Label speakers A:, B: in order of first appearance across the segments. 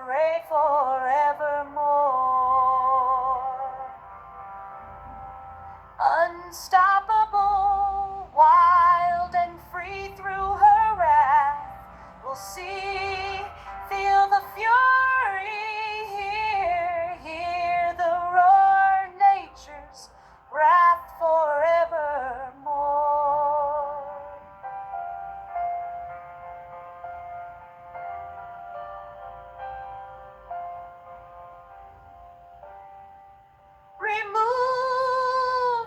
A: reign forevermore. Unstoppable, wild and free through her wrath, we'll see, feel the fury, hear the roar, nature's wrath forevermore. Remove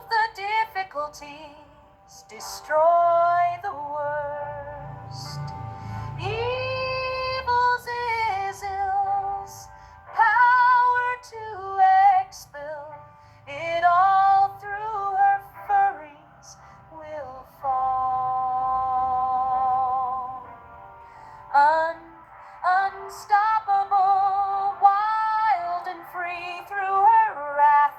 A: the difficulties, destroy the worst. Evils is ills, power to expel it all through her furies will fall. Unstoppable, wild and free through her wrath,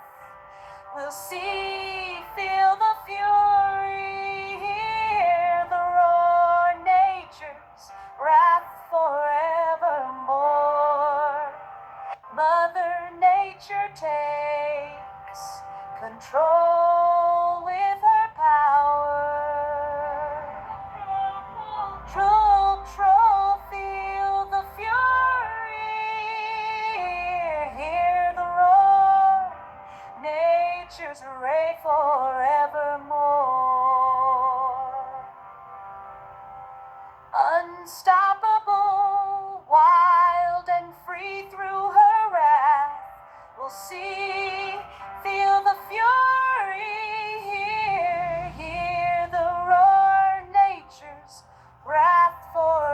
A: we'll see, feel the fury, hear the roar, nature's wrath forevermore. Mother Nature takes control with her power. Troll, feel the fury, hear the roar, nature's reign forevermore. Unstoppable, wild and free through her wrath, we'll see, feel the fury, hear the roar, nature's wrath forevermore.